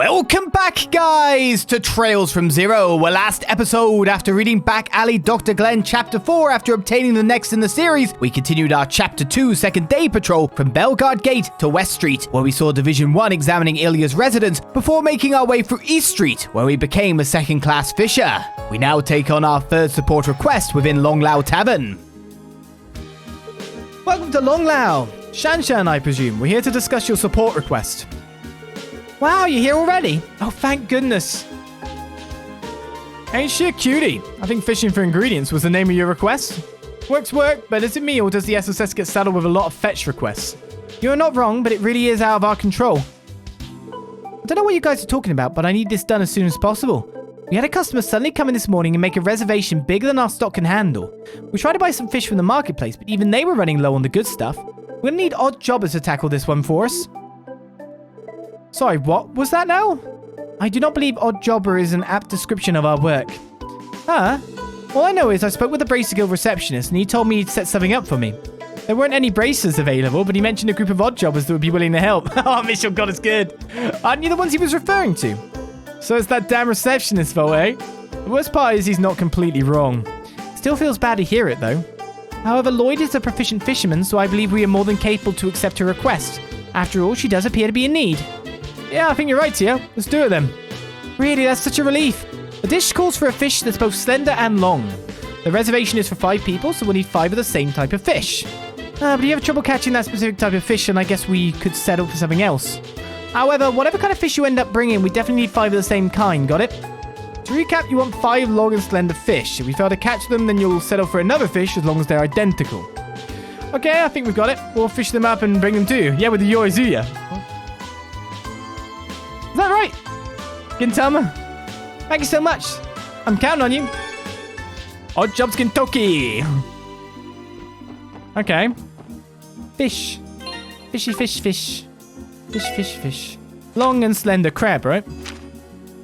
Welcome back, guys, to Trails from Zero. Well, last episode, after reading back Ali Dr. Glenn Chapter 4 after obtaining the next in the series, we continued our Chapter 2 second day patrol from Bellegarde Gate to West Street, where we saw Division 1 examining Ilya's residence before making our way through East Street, where we became a second-class fisher. We now take on our third support request within Long Lao Tavern. Welcome to Long Lao. Shanshan, I presume. We're here to discuss your support request. Wow, you're here already? Oh, thank goodness. Ain't she a cutie? I think fishing for ingredients was the name of your request. Work, but is it me or does the SSS get saddled with a lot of fetch requests? You're not wrong, but it really is out of our control. I don't know what you guys are talking about, but I need this done as soon as possible. We had a customer suddenly come in this morning and make a reservation bigger than our stock can handle. We tried to buy some fish from the marketplace, but even they were running low on the good stuff. We're gonna need odd jobbers to tackle this one for us. Sorry, what was that now? I do not believe odd jobber is an apt description of our work. Huh? All I know is I spoke with the Bracer Guild receptionist and he told me he'd set something up for me. There weren't any bracers available, but he mentioned a group of odd jobbers that would be willing to help. Oh, Mitchell, God, it's good. Aren't you the ones he was referring to? So it's that damn receptionist's fault, eh? The worst part is he's not completely wrong. Still feels bad to hear it, though. However, Lloyd is a proficient fisherman, so I believe we are more than capable to accept her request. After all, she does appear to be in need. Yeah, I think you're right, Ciel. Let's do it then. Really, that's such a relief. The dish calls for a fish that's both slender and long. The reservation is for 5 people, so we'll need 5 of the same type of fish. But if you have trouble catching that specific type of fish, then I guess we could settle for something else. However, whatever kind of fish you end up bringing, we definitely need 5 of the same kind, got it? To recap, you want 5 long and slender fish. If we fail to catch them, then you'll settle for another fish as long as they're identical. Okay, I think we've got it. We'll fish them up and bring them to you. Yeah, with the Yoizuya. Is that right? Gintama? Thank you so much. I'm counting on you. Odd Jobs Kentucky. Okay. Fish. Fishy fish, fish. Fish, fish, fish. Long and slender crab, right?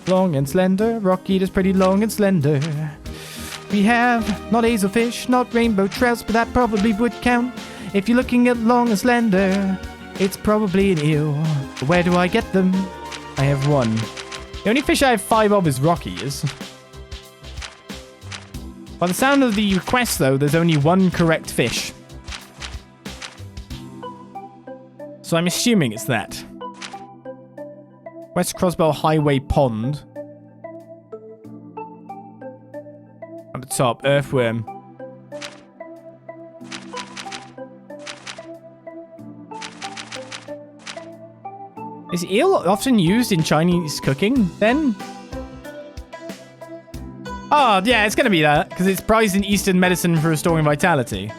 Long and slender. Rock eater's pretty long and slender. We have not hazelfish, not rainbow trouts, but that probably would count. If you're looking at long and slender, it's probably an eel. But where do I get them? I have 1. The only fish I have 5 of is rock eaters. By the sound of the request, though, there's only 1 correct fish. So I'm assuming it's that. West Crossbell Highway Pond. At the top, earthworm. Is eel often used in Chinese cooking, then? Oh, yeah, it's going to be that, because it's prized in Eastern medicine for restoring vitality.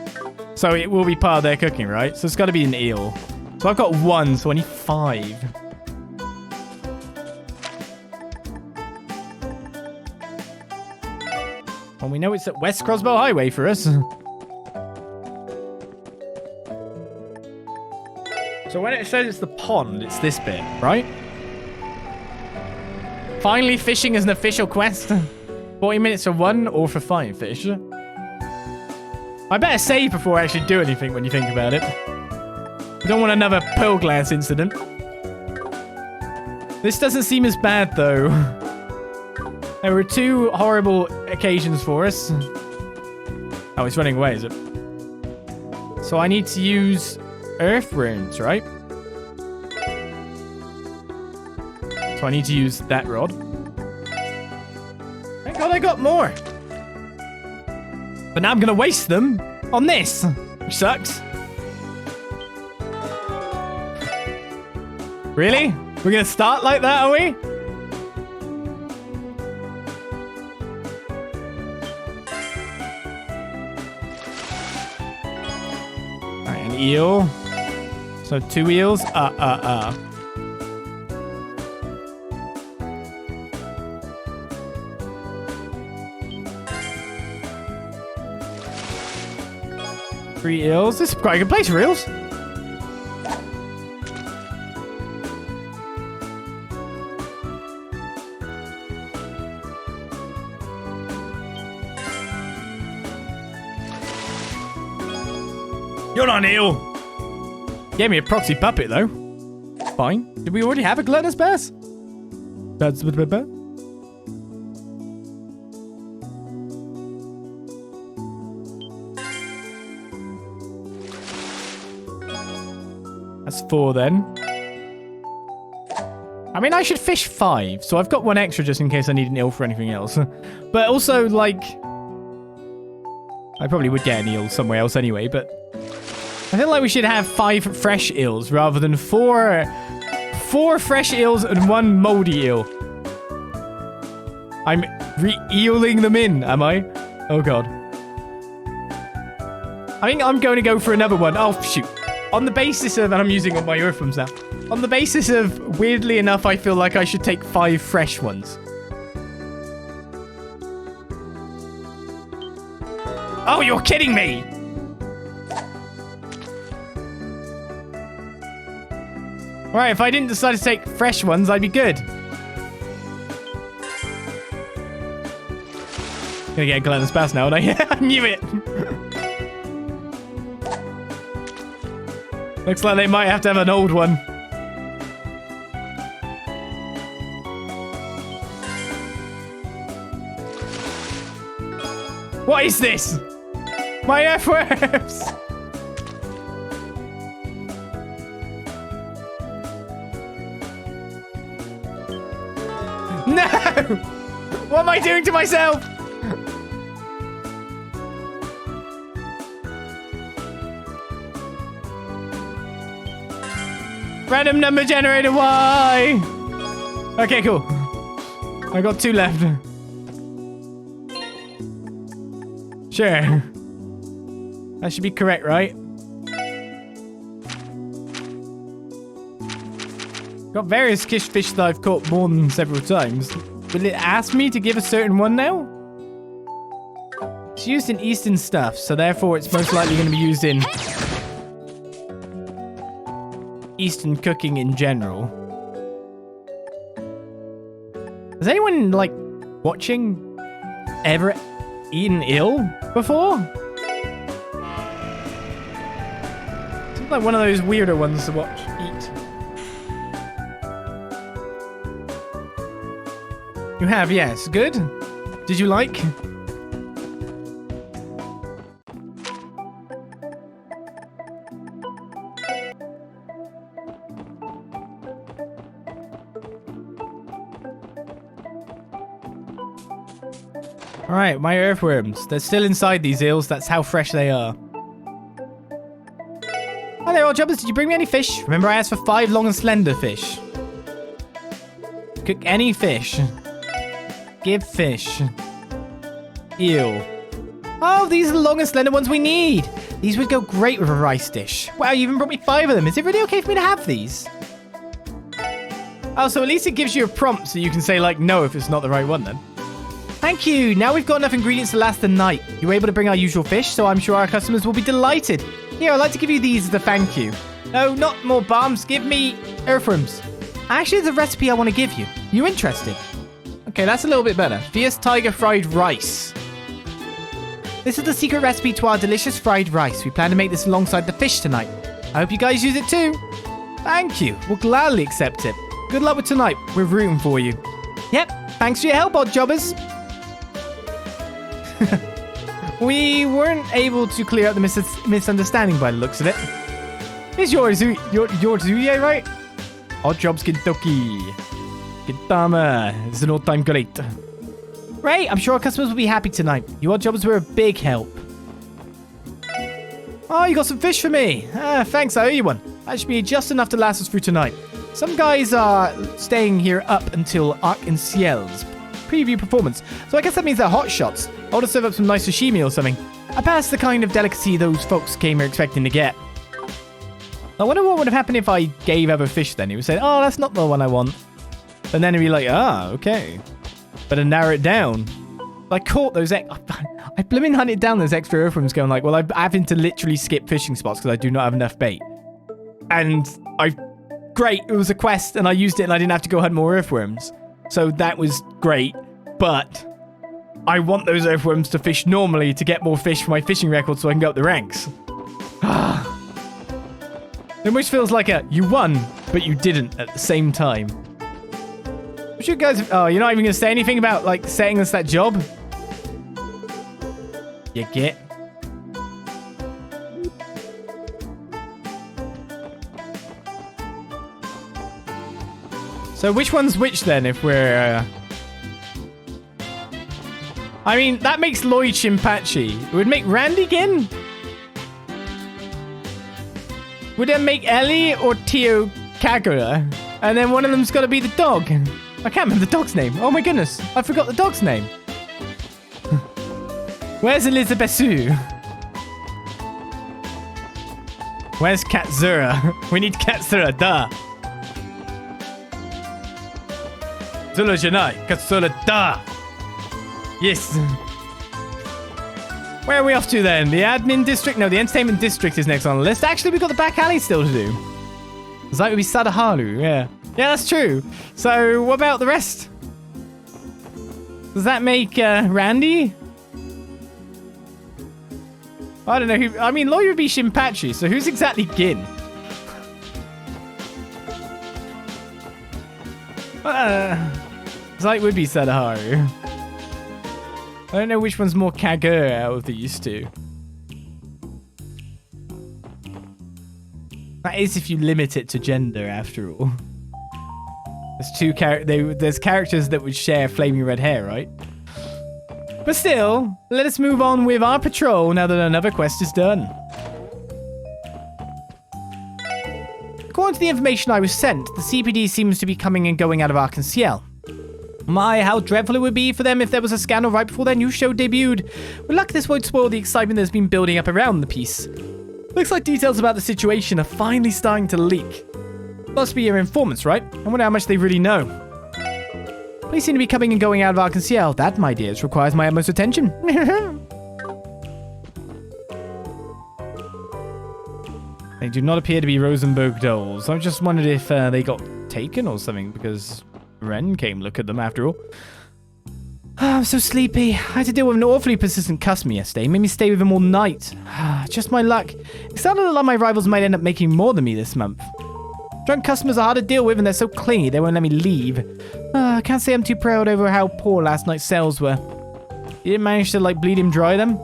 So it will be part of their cooking, right? So it's got to be an eel. So I've got 1, so I need 5. Well, we know it's at West Crossbell Highway for us. So when it says it's the pond, it's this bit, right? Finally, fishing is an official quest. 40 minutes for 1 or for 5 fish. I better save before I actually do anything when you think about it. I don't want another pearl glass incident. This doesn't seem as bad, though. There were 2 horrible occasions for us. Oh, it's running away, is it? So I need to use earthworms, right? So I need to use that rod. Thank God I got more. But now I'm going to waste them on this, which sucks. Really? We're going to start like that, are we? Alright, an eel. So 2 eels. 3 eels. This is quite a good place for eels. You're not an eel. Gave me a proxy puppet, though. Fine. Did we already have a gluttonous bass? That's a bit better. That's 4 then. I mean, I should fish 5, so I've got 1 extra just in case I need an eel for anything else. But also, like, I probably would get an eel somewhere else anyway, but I feel like we should have 5 fresh eels rather than 4 fresh eels and 1 moldy eel. I'm re-eeling them in, am I? Oh, God. I think I'm going to go for another one. Oh, shoot. On the basis of, and I'm using all my earphones now. On the basis of, weirdly enough, I feel like I should take 5 fresh ones. Oh, you're kidding me! Alright, if I didn't decide to take fresh ones, I'd be good. Gonna get a gluttonous pass now, aren't I? I knew it! Looks like they might have to have an old one. What is this? My earthworms! No! What am I doing to myself? Random number generator, why? Okay, cool. I got 2 left. Sure. That should be correct, right? Got various fish that I've caught more than several times. Will it ask me to give a certain one now? It's used in Eastern stuff, so therefore it's most likely going to be used in Eastern cooking in general. Has anyone, like, watching ever eaten eel before? Seems like one of those weirder ones to watch eat. You have, yes. Good. Did you like? Alright, my earthworms. They're still inside these eels. That's how fresh they are. Hi there, old jobbers. Did you bring me any fish? Remember I asked for 5 long and slender fish. Cook any fish. Give fish. Eel. Oh, these are the long and slender ones we need. These would go great with a rice dish. Wow, you even brought me 5 of them. Is it really okay for me to have these? Oh, so at least it gives you a prompt so you can say, like, no if it's not the right one then. Thank you. Now we've got enough ingredients to last the night. You were able to bring our usual fish, so I'm sure our customers will be delighted. Here, I'd like to give you these as a thank you. No, not more bombs. Give me earthworms. Actually, there's a recipe I want to give you. You interested? Okay, that's a little bit better. Fierce Tiger Fried Rice. This is the secret recipe to our delicious fried rice. We plan to make this alongside the fish tonight. I hope you guys use it too. Thank you. We'll gladly accept it. Good luck with tonight. We're rooting for you. Yep. Thanks for your help, odd jobbers. We weren't able to clear up the misunderstanding by the looks of it. It's yours, Zuye, right? Odd Jobs Kentucky. Gintama. It's an all-time great. Right, I'm sure our customers will be happy tonight. You odd jobbers were a big help. Oh, you got some fish for me. Thanks, I owe you one. That should be just enough to last us through tonight. Some guys are staying here up until Ark and Ciel's preview performance, so I guess that means they're hot shots. I'll just serve up some nice sashimi or something. I passed the kind of delicacy those folks came here expecting to get. I wonder what would have happened if I gave other fish then. He would say, oh, that's not the one I want. And then he'd be like, ah, okay. Better narrow it down. I caught those... I blooming hunted down those extra earthworms going like, well, I'm having to literally skip fishing spots because I do not have enough bait. And great, it was a quest and I used it and I didn't have to go hunt more earthworms. So that was great, but I want those earthworms to fish normally to get more fish for my fishing record so I can go up the ranks. It almost feels like you won, but you didn't at the same time. What you guys... Oh, you're not even going to say anything about, like, setting us that job? You get... So which one's which then, if we're... I mean, that makes Lloyd Shinpachi. It would make Randy Gin? Would it make Ellie or Tio Kagura? And then one of them's got to be the dog. I can't remember the dog's name. Oh my goodness. I forgot the dog's name. Where's Elizabeth Sue? Where's Katsura? We need Katsura, duh. Zura janai. Katsura, duh. Yes. Where are we off to then? The admin district? No, the entertainment district is next on the list. Actually, we've got the back alley still to do. That would be Sadaharu, yeah. Yeah, that's true. So, what about the rest? Does that make Randy? I don't know who... I mean, Lloyd would be Shinpachi, so who's exactly Gin? Zite would be Sadaharu. I don't know which one's more Kagura out of these two. That is if you limit it to gender, after all. There's characters that would share flaming red hair, right? But still, let us move on with our patrol now that another quest is done. According to the information I was sent, the CPD seems to be coming and going out of Ark and Ciel. My, how dreadful it would be for them if there was a scandal right before their new show debuted. With luck, this won't spoil the excitement that's been building up around the piece. Looks like details about the situation are finally starting to leak. Must be your informants, right? I wonder how much they really know. They seem to be coming and going out of Ark and Ciel. That, my dears, requires my utmost attention. They do not appear to be Rosenberg dolls. I just wondered if they got taken or something, because Ren came look at them after all. I'm so sleepy. I had to deal with an awfully persistent customer yesterday. Made me stay with him all night. Just my luck. It sounded like my rivals might end up making more than me this month. Drunk customers are hard to deal with and they're so clingy they won't let me leave. I can't say I'm too proud over how poor last night's sales were. You didn't manage to, like, bleed him dry them?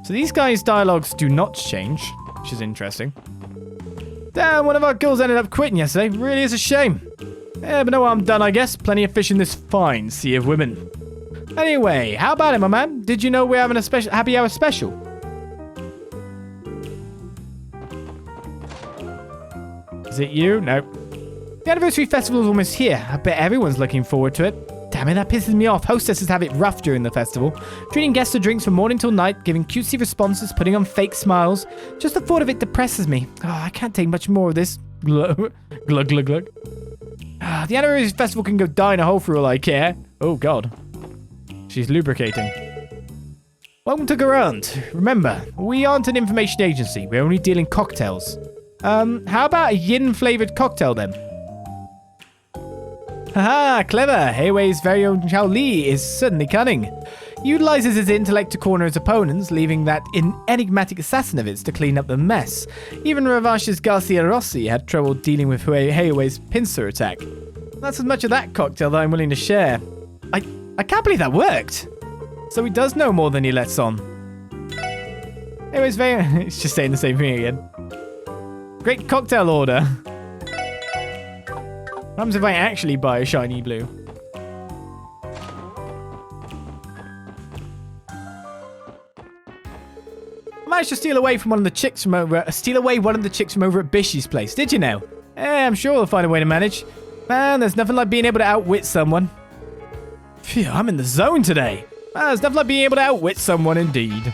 So these guys' dialogues do not change, which is interesting. Damn, one of our girls ended up quitting yesterday. Really is a shame. Yeah, but no, I'm done, I guess. Plenty of fish in this fine sea of women. Anyway, how about it, my man? Did you know we're having a special happy hour special? Is it you? No. The anniversary festival is almost here. I bet everyone's looking forward to it. Damn it, that pisses me off. Hostesses have it rough during the festival. Treating guests to drinks from morning till night, giving cutesy responses, putting on fake smiles. Just the thought of it depresses me. Oh, I can't take much more of this. Glug, glug, glug, glug. The anniversary festival can go die in a hole for all I care. Oh, God. She's lubricating. Welcome to Garant. Remember, we aren't an information agency. We're only dealing cocktails. How about a yin-flavored cocktail, then? Haha, clever. Heiwei's very own Chao Li is certainly cunning. He utilizes his intellect to corner his opponents, leaving that enigmatic assassin of his to clean up the mess. Even Ravash's Garcia Rossi had trouble dealing with Heiwei's pincer attack. That's as much of that cocktail that I'm willing to share. I can't believe that worked. So he does know more than he lets on. Heiwei's very... It's just saying the same thing again. Great cocktail order. What happens if I actually buy a shiny blue? I managed to steal away one of the chicks from over at Bishy's place. Did you know? I'm sure we'll find a way to manage. Man, there's nothing like being able to outwit someone. Phew, I'm in the zone today. There's nothing like being able to outwit someone indeed.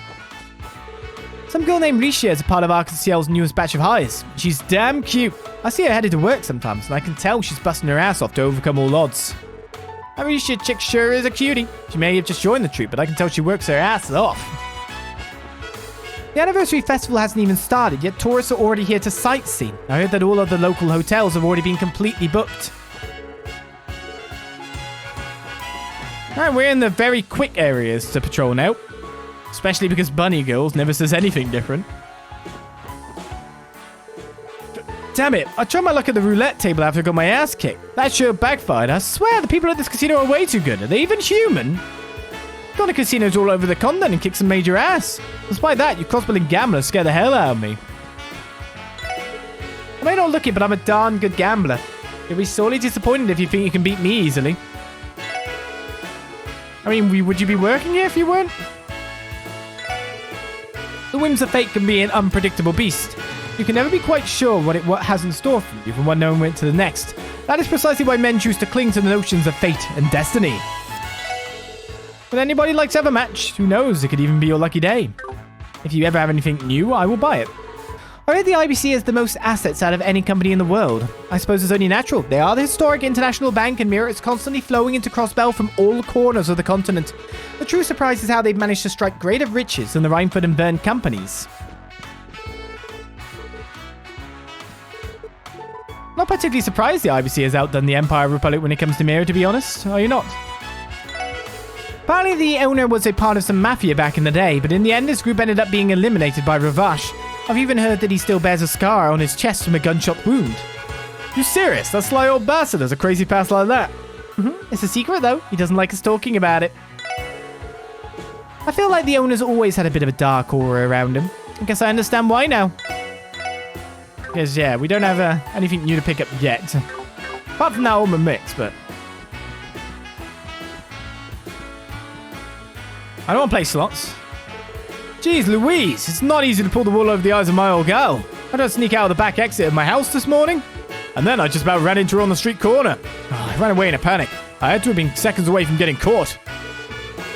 Some girl named Risha is a part of Ark and Ciel's newest batch of hires. She's damn cute. I see her headed to work sometimes, and I can tell she's busting her ass off to overcome all odds. That Risha chick sure is a cutie. She may have just joined the troupe, but I can tell she works her ass off. The anniversary festival hasn't even started, yet tourists are already here to sightsee. I heard that all of the local hotels have already been completely booked. Alright, we're in the very quick areas to patrol now. Especially because Bunny Girls never says anything different. Damn it. I tried my luck at the roulette table after I got my ass kicked. That sure backfired. I swear, the people at this casino are way too good. Are they even human? Gone to casinos all over the continent and kicked some major ass. Despite that, you crossbelling gamblers scare the hell out of me. I may not look it, but I'm a darn good gambler. You'll be sorely disappointed if you think you can beat me easily. I mean, would you be working here if you weren't? The whims of fate can be an unpredictable beast. You can never be quite sure what has in store for you from one moment to the next. That is precisely why men choose to cling to the notions of fate and destiny. Would anybody like to have a match? Who knows, it could even be your lucky day. If you ever have anything new, I will buy it. I heard the IBC has the most assets out of any company in the world. I suppose it's only natural. They are the historic international bank and mirror is constantly flowing into Crossbell from all corners of the continent. The true surprise is how they've managed to strike greater riches than the Reinford and Byrne companies. Not particularly surprised the IBC has outdone the Empire Republic when it comes to mirror, to be honest. Are you not? Apparently the owner was a part of some mafia back in the day, but in the end his group ended up being eliminated by Ravash. I've even heard that he still bears a scar on his chest from a gunshot wound. You serious? That sly old bastard has a crazy past like that. It's a secret though. He doesn't like us talking about it. I feel like the owner's always had a bit of a dark aura around him. I guess I understand why now. Because yeah, we don't have anything new to pick up yet. Apart from that almond mix, but... I don't want to play slots. Jeez Louise, it's not easy to pull the wool over the eyes of my old gal. I tried to sneak out of the back exit of my house this morning, and then I just about ran into her on the street corner. I ran away in a panic. I had to have been seconds away from getting caught.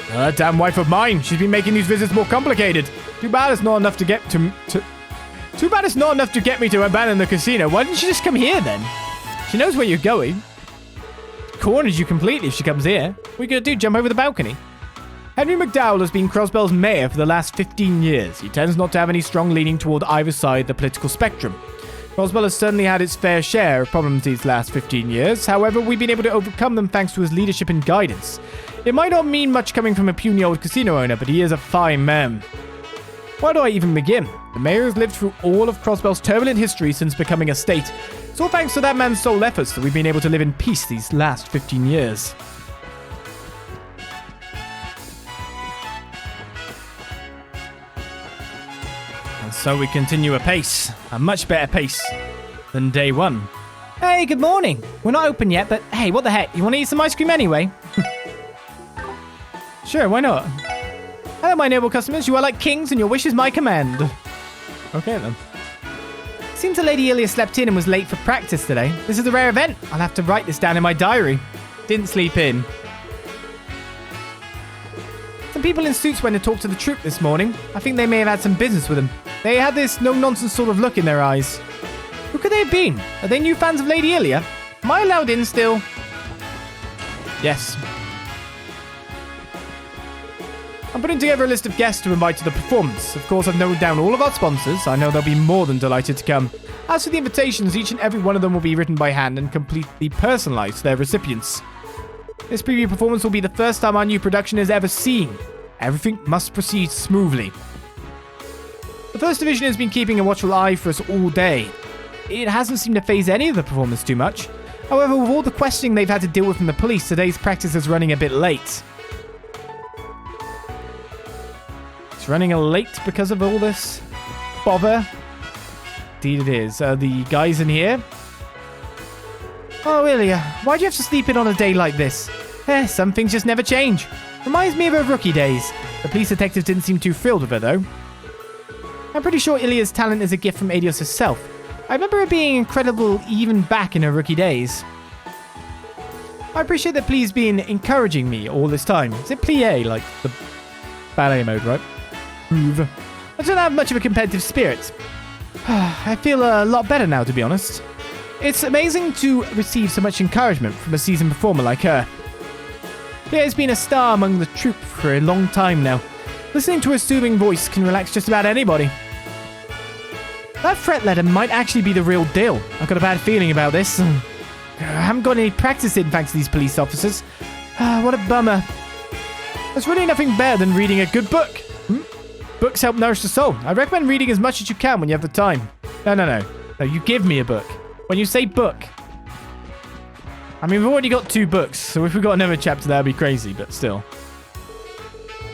That damn wife of mine, she's been making these visits more complicated. Too bad it's not enough to get Too bad it's not enough to get me to abandon the casino. Why didn't she just come here then? She knows where you're going. Corners you completely if she comes here. What are you gonna do, jump over the balcony? Henry McDowell has been Crossbell's mayor for the last 15 years. He tends not to have any strong leaning toward either side of the political spectrum. Crossbell has certainly had its fair share of problems these last 15 years. However, we've been able to overcome them thanks to his leadership and guidance. It might not mean much coming from a puny old casino owner, but he is a fine man. Where do I even begin? The mayor has lived through all of Crossbell's turbulent history since becoming a state. It's all thanks to that man's sole efforts that we've been able to live in peace these last 15 years. And so we continue apace. A much better pace than day one. Hey, good morning. We're not open yet, but hey, what the heck? You want to eat some ice cream anyway? Sure, why not? Hello, my noble customers. You are like kings, and your wish is my command. Okay, then. Seems the Lady Ilya slept in and was late for practice today. This is a rare event. I'll have to write this down in my diary. Didn't sleep in. Some people in suits went to talk to the troop this morning. I think they may have had some business with them. They had this no-nonsense sort of look in their eyes. Who could they have been? Are they new fans of Lady Ilya? Am I allowed in still? Yes. I'm putting together a list of guests to invite to the performance. Of course, I've noted down all of our sponsors. I know they'll be more than delighted to come. As for the invitations, each and every one of them will be written by hand and completely personalized to their recipients. This preview performance will be the first time our new production is ever seen. Everything must proceed smoothly. The First Division has been keeping a watchful eye for us all day. It hasn't seemed to phase any of the performers too much. However, with all the questioning they've had to deal with from the police, today's practice is running a bit late. It's running late because of all this bother. Indeed it is. The guys in here. Oh, Ilya, why'd you have to sleep in on a day like this? Some things just never change. Reminds me of her rookie days. The police detectives didn't seem too thrilled with her, though. I'm pretty sure Ilya's talent is a gift from Adios herself. I remember her being incredible even back in her rookie days. I appreciate that Plea's been encouraging me all this time. Is it plie, like the ballet mode, right? Move. I don't have much of a competitive spirit. I feel a lot better now, to be honest. It's amazing to receive so much encouragement from a seasoned performer like her. Plie has been a star among the troupe for a long time now. Listening to her soothing voice can relax just about anybody. That threat letter might actually be the real deal. I've got a bad feeling about this. I haven't got any practice in thanks to these police officers. What a bummer. There's really nothing better than reading a good book. Books help nourish the soul. I recommend reading as much as you can when you have the time. No. No, you give me a book. When you say book... I mean, we've already got 2 books, so if we got another chapter, that'd be crazy, but still.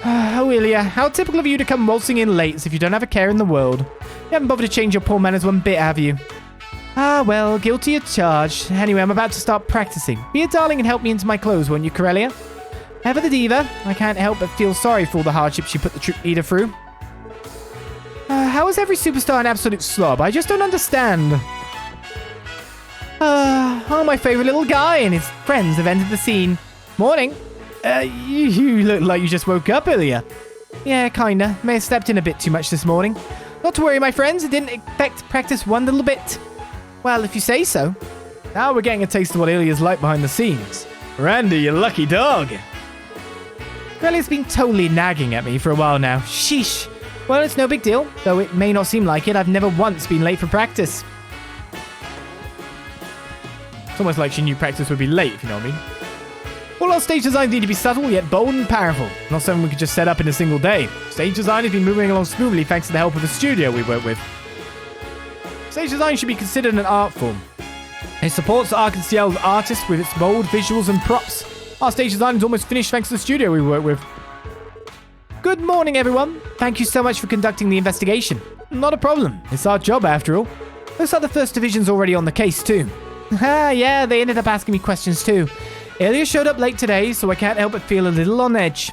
Oh, Ilya, how typical of you to come waltzing in late as if you don't have a care in the world. You haven't bothered to change your poor manners one bit, have you? Ah, well, guilty as charged. Anyway, I'm about to start practicing. Be a darling and help me into my clothes, won't you, Corellia? Ever the diva, I can't help but feel sorry for all the hardships you put the troop leader through. How is every superstar an absolute slob? I just don't understand. My favorite little guy and his friends have entered the scene. Morning. You look like you just woke up, Ilya. Yeah, kinda. May have slept in a bit too much this morning. Not to worry, my friends. I didn't expect to practice one little bit. Well, if you say so. Now we're getting a taste of what Ilya's like behind the scenes. Randy, you lucky dog. Corellia's been totally nagging at me for a while now. Sheesh. Well, it's no big deal. Though it may not seem like it, I've never once been late for practice. It's almost like she knew practice would be late, if you know what I mean. All our stage designs need to be subtle, yet bold and powerful. Not something we could just set up in a single day. Stage design has been moving along smoothly thanks to the help of the studio we work with. Stage design should be considered an art form. It supports Ark and Ciel artists with its bold visuals and props. Our stage design is almost finished thanks to the studio we work with. Good morning, everyone. Thank you so much for conducting the investigation. Not a problem. It's our job, after all. Looks like the first division's already on the case, too. Yeah, they ended up asking me questions, too. Ilya showed up late today, so I can't help but feel a little on edge.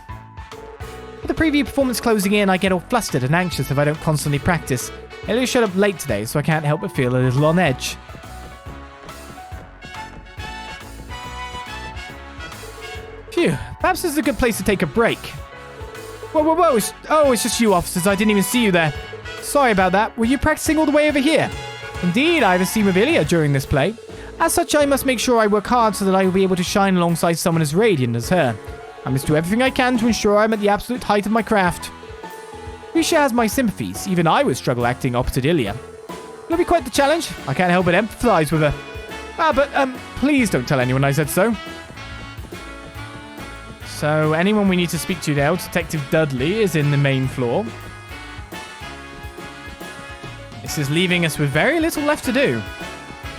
With the preview performance closing in, I get all flustered and anxious if I don't constantly practice. Ilya showed up late today, so I can't help but feel a little on edge. Phew, perhaps this is a good place to take a break. Whoa, it's just you, officers. I didn't even see you there. Sorry about that. Were you practicing all the way over here? Indeed, I have a scene with Ilya during this play. As such, I must make sure I work hard so that I will be able to shine alongside someone as radiant as her. I must do everything I can to ensure I'm at the absolute height of my craft. Risha has my sympathies. Even I would struggle acting opposite Ilya. It'll be quite the challenge. I can't help but empathize with her. But please don't tell anyone I said so. So, anyone we need to speak to now, Detective Dudley is in the main floor. This is leaving us with very little left to do.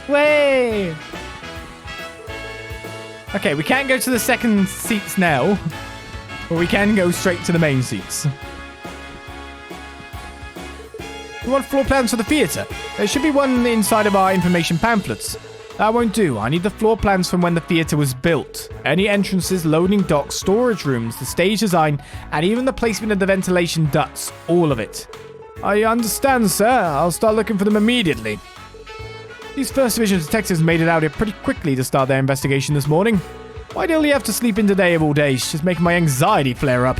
Way! Okay, we can't go to the second seats now, but we can go straight to the main seats. We want floor plans for the theatre. There should be one inside of our information pamphlets. That won't do. I need the floor plans from when the theatre was built. Any entrances, loading docks, storage rooms, the stage design, and even the placement of the ventilation ducts. All of it. I understand, sir. I'll start looking for them immediately. These First Division detectives made it out here pretty quickly to start their investigation this morning. Why do you have to sleep in today of all days? Just making my anxiety flare up.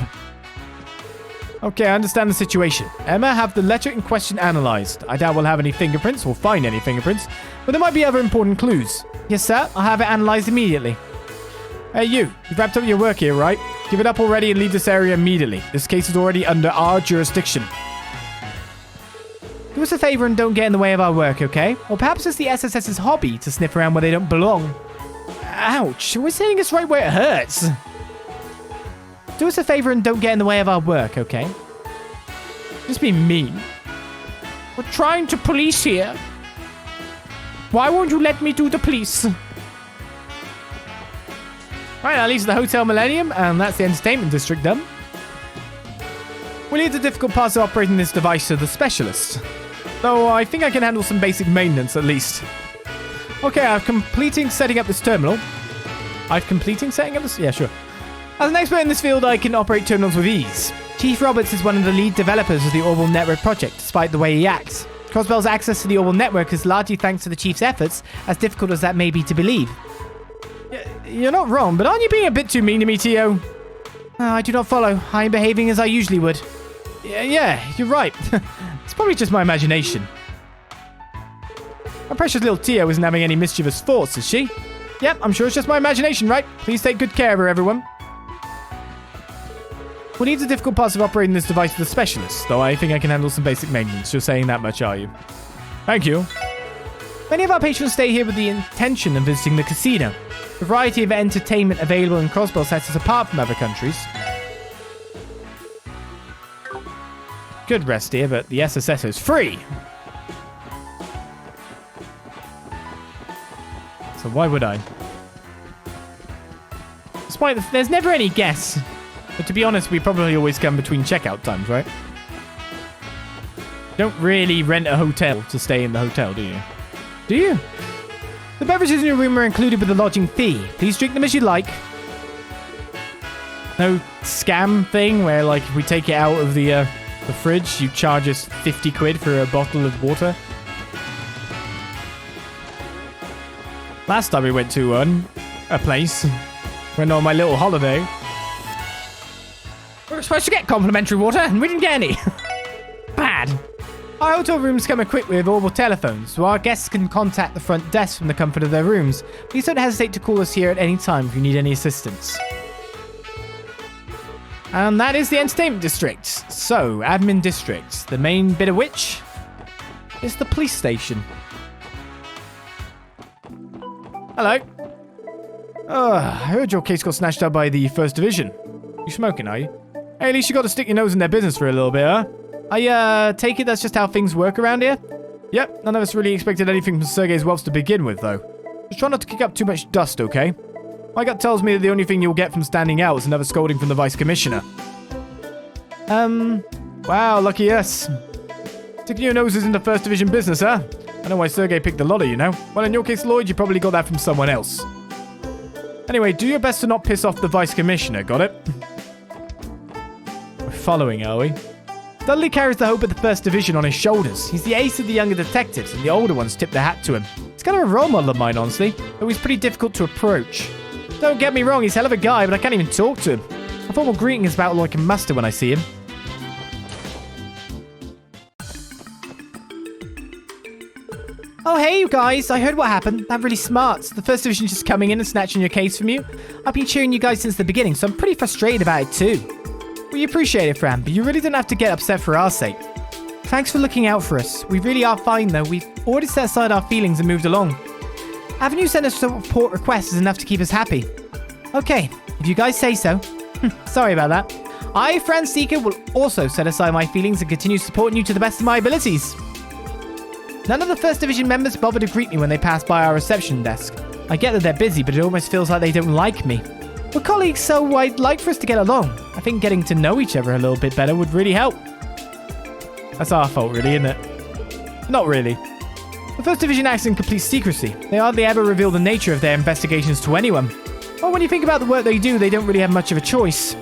Okay, I understand the situation. Emma, have the letter in question analysed. I doubt we'll have any fingerprints or find any fingerprints, but there might be other important clues. Yes, sir. I'll have it analysed immediately. Hey, you've wrapped up your work here, right? Give it up already and leave this area immediately. This case is already under our jurisdiction. Do us a favour and don't get in the way of our work, okay? Or perhaps it's the SSS's hobby to sniff around where they don't belong. Ouch, we're saying it's right where it hurts. Do us a favour and don't get in the way of our work, okay? Just be mean. We're trying to police here. Why won't you let me do the police? Right, that leaves the Hotel Millennium, and that's the entertainment district done. We'll leave the difficult parts of operating this device to the specialists. Though I think I can handle some basic maintenance at least. Okay, I'm completing setting up this terminal. Yeah, sure. As an expert in this field, I can operate terminals with ease. Chief Roberts is one of the lead developers of the Orbital Network project, despite the way he acts. Crossbell's access to the Orbital Network is largely thanks to the Chief's efforts, as difficult as that may be to believe. You're not wrong, but aren't you being a bit too mean to me, Tio? Oh, I do not follow. I am behaving as I usually would. Yeah, you're right. It's probably just my imagination. My precious little Tio isn't having any mischievous thoughts, is she? Yep, I'm sure it's just my imagination, right? Please take good care of her, everyone. We'll need the difficult parts of operating this device to the specialists, though I think I can handle some basic maintenance. You're saying that much, are you? Thank you. Many of our patrons stay here with the intention of visiting the casino. The variety of entertainment available in Crossbell sets us apart from other countries. Good rest here, but the SSS is free. so why would I? Despite there's never any guess. But to be honest, we probably always come between checkout times, right? You don't really rent a hotel to stay in the hotel, do you? Do you? The beverages in your room are included with the lodging fee. Please drink them as you like. No scam thing where, like, if we take it out of the fridge, you charge us 50 quid for a bottle of water. Last time we went to a place, went on my little holiday, we were supposed to get complimentary water, and we didn't get any. Bad. Our hotel rooms come equipped with audible telephones, so our guests can contact the front desk from the comfort of their rooms. Please don't hesitate to call us here at any time if you need any assistance. And that is the entertainment district. So, admin district. The main bit of which is the police station. Hello. I heard your case got snatched up by the First Division. You smoking, are you? Hey, at least you got to stick your nose in their business for a little bit, huh? I take it that's just how things work around here? Yep, none of us really expected anything from Sergei's wealth to begin with, though. Just try not to kick up too much dust, okay? My gut tells me that the only thing you'll get from standing out is another scolding from the Vice Commissioner. Wow, lucky us. Sticking your noses into First Division business, huh? I know why Sergei picked the lot of you, know? Well, in your case, Lloyd, you probably got that from someone else. Anyway, do your best to not piss off the Vice Commissioner, got it? We're following, are we? Dudley carries the hope of the First Division on his shoulders. He's the ace of the younger detectives, and the older ones tip their hat to him. He's kind of a role model of mine, honestly, though he's pretty difficult to approach. Don't get me wrong, he's a hell of a guy, but I can't even talk to him. I thought more greeting is about like a muster when I see him. Oh, hey, you guys. I heard what happened. That really smart. The First Division just coming in and snatching your case from you. I've been cheering you guys since the beginning, so I'm pretty frustrated about it too. We appreciate it, Fran, but you really don't have to get upset for our sake. Thanks for looking out for us. We really are fine, though. We've already set aside our feelings and moved along. Having you send us a report request is enough to keep us happy. Okay, if you guys say so. Sorry about that. I, Fran Seeker, will also set aside my feelings and continue supporting you to the best of my abilities. None of the First Division members bother to greet me when they pass by our reception desk. I get that they're busy, but it almost feels like they don't like me. We're colleagues, so I'd like for us to get along. I think getting to know each other a little bit better would really help. That's our fault, really, isn't it? Not really. The First Division acts in complete secrecy. They hardly ever reveal the nature of their investigations to anyone. Well, when you think about the work they do, they don't really have much of a choice.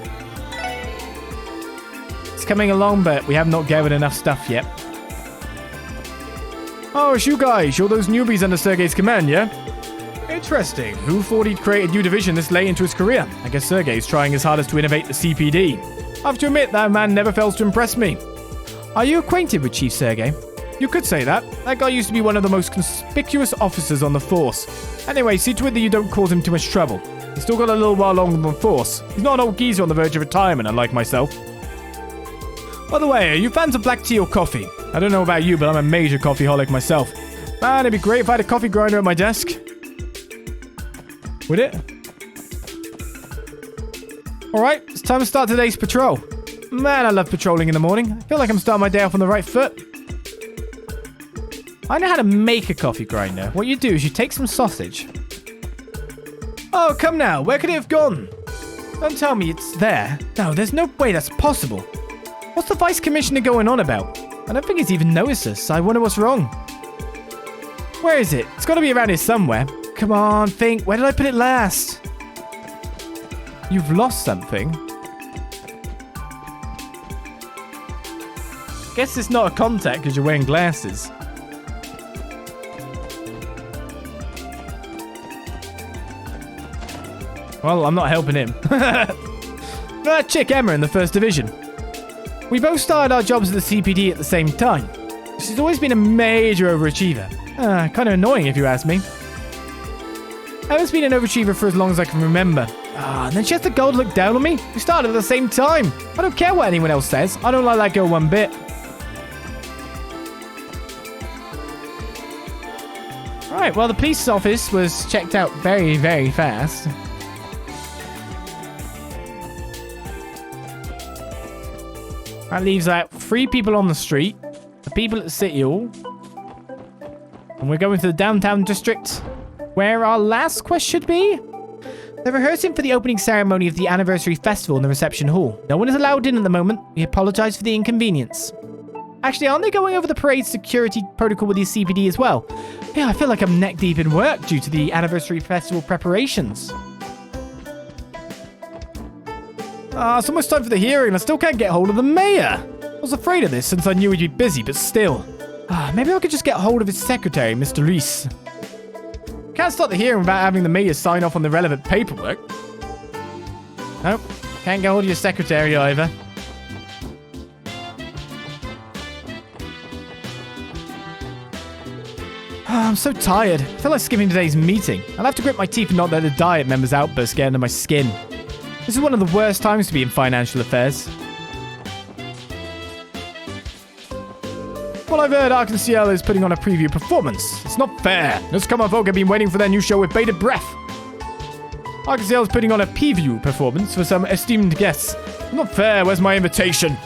It's coming along, but we have not gathered enough stuff yet. Oh, it's you guys. You're those newbies under Sergei's command, yeah? Interesting. Who thought he'd create a new division this late into his career? I guess Sergei's trying his hardest to innovate the CPD. I have to admit, that man never fails to impress me. Are you acquainted with Chief Sergei? You could say that. That guy used to be one of the most conspicuous officers on the force. Anyway, see to it that you don't cause him too much trouble. He's still got a little while longer on the force. He's not an old geezer on the verge of retirement, unlike myself. By the way, are you fans of black tea or coffee? I don't know about you, but I'm a major coffeeholic myself. Man, it'd be great if I had a coffee grinder at my desk. Would it? Alright, it's time to start today's patrol. Man, I love patrolling in the morning. I feel like I'm starting my day off on the right foot. I know how to make a coffee grinder. What you do is you take some sausage. Oh, come now. Where could it have gone? Don't tell me it's there. No, there's no way that's possible. What's the Vice Commissioner going on about? I don't think he's even noticed us. I wonder what's wrong. Where is it? It's got to be around here somewhere. Come on, think. Where did I put it last? You've lost something. Guess it's not a contact because you're wearing glasses. Well, I'm not helping him. That chick Emma in the First Division. We both started our jobs at the CPD at the same time. She's always been a major overachiever. Kind of annoying if you ask me. Emma's been an overachiever for as long as I can remember. And then she has the goal to look down on me. We started at the same time. I don't care what anyone else says. I don't like that girl one bit. Alright, well the police office was checked out very, very fast. That leaves out 3 people on the street, the people at City Hall, and we're going to the downtown district. where our last quest should be? They're rehearsing for the opening ceremony of the anniversary festival in the reception hall. No one is allowed in at the moment. We apologize for the inconvenience. Actually, aren't they going over the parade security protocol with the CPD as well? Yeah, I feel like I'm neck deep in work due to the anniversary festival preparations. It's almost time for the hearing and I still can't get hold of the mayor. I was afraid of this since I knew he'd be busy, but still. Maybe I could just get hold of his secretary, Mr. Reese. Can't start the hearing without having the mayor sign off on the relevant paperwork. Nope, can't get hold of your secretary either. I'm so tired. I feel like skipping today's meeting. I'll have to grit my teeth and not let the diet members' outbursts get under my skin. This is one of the worst times to be in financial affairs. Well, I've heard Ciel is putting on a preview performance. It's not fair. Those common folk have been waiting for their new show with bated breath. Ciel is putting on a preview performance for some esteemed guests. It's not fair. Where's my invitation?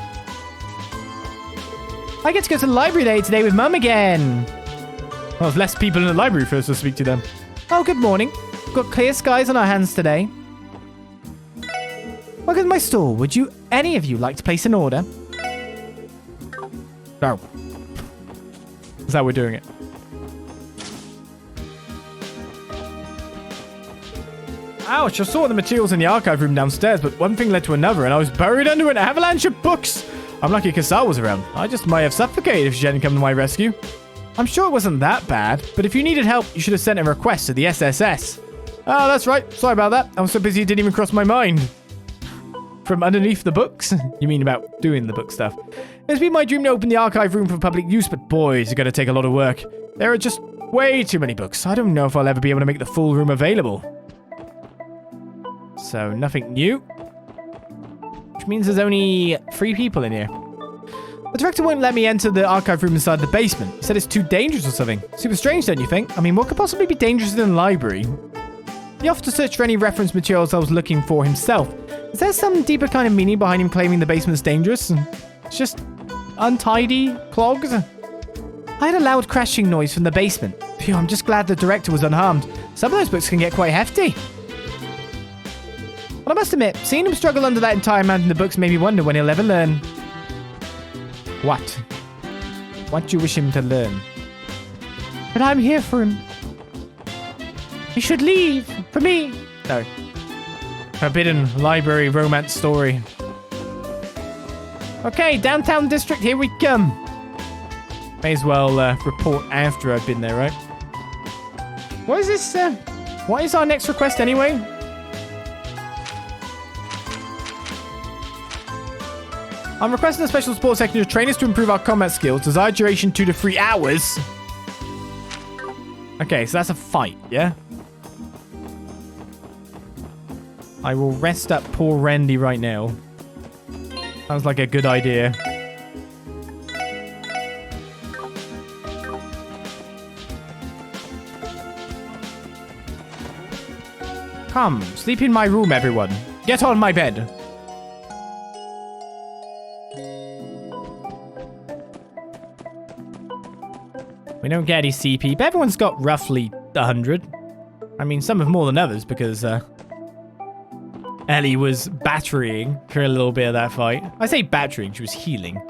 I get to go to the library day today with Mum again. Well, there's less people in the library for us to speak to them. Oh, good morning. We've got clear skies on our hands today. Welcome to my store. Would any of you like to place an order? No. That's how we're doing it. Ouch, I saw the materials in the archive room downstairs, but one thing led to another, and I was buried under an avalanche of books. I'm lucky Kasal was around. I just might have suffocated if she hadn't come to my rescue. I'm sure it wasn't that bad, but if you needed help, you should have sent a request to the SSS. Oh, that's right. Sorry about that. I was so busy it didn't even cross my mind. From underneath the books? You mean about doing the book stuff? It's been my dream to open the archive room for public use, but boy, it's going to take a lot of work. There are just way too many books. I don't know if I'll ever be able to make the full room available. So, nothing new. Which means there's only 3 people in here. The director won't let me enter the archive room inside the basement. He said it's too dangerous or something. Super strange, don't you think? I mean, what could possibly be dangerous in a library? He offered to search for any reference materials I was looking for himself. Is there some deeper kind of meaning behind him claiming the basement's dangerous? It's just untidy clogs? I had a loud crashing noise from the basement. Phew, I'm just glad the director was unharmed. Some of those books can get quite hefty. But I must admit, seeing him struggle under that entire mountain of books made me wonder when he'll ever learn. What? What do you wish him to learn? But I'm here for him. He should leave. For me. No. Forbidden library romance story. Okay, downtown district, here we come. May as well report after I've been there, right? What is this? What is our next request anyway? I'm requesting a special support section to train us to improve our combat skills. Desired duration 2 to 3 hours. Okay, so that's a fight, yeah? I will rest up poor Randy right now. Sounds like a good idea. Come, sleep in my room, everyone. Get on my bed. We don't get any CP, but everyone's got roughly 100. I mean, some have more than others because Ellie was batterying for a little bit of that fight. I say batterying, she was healing.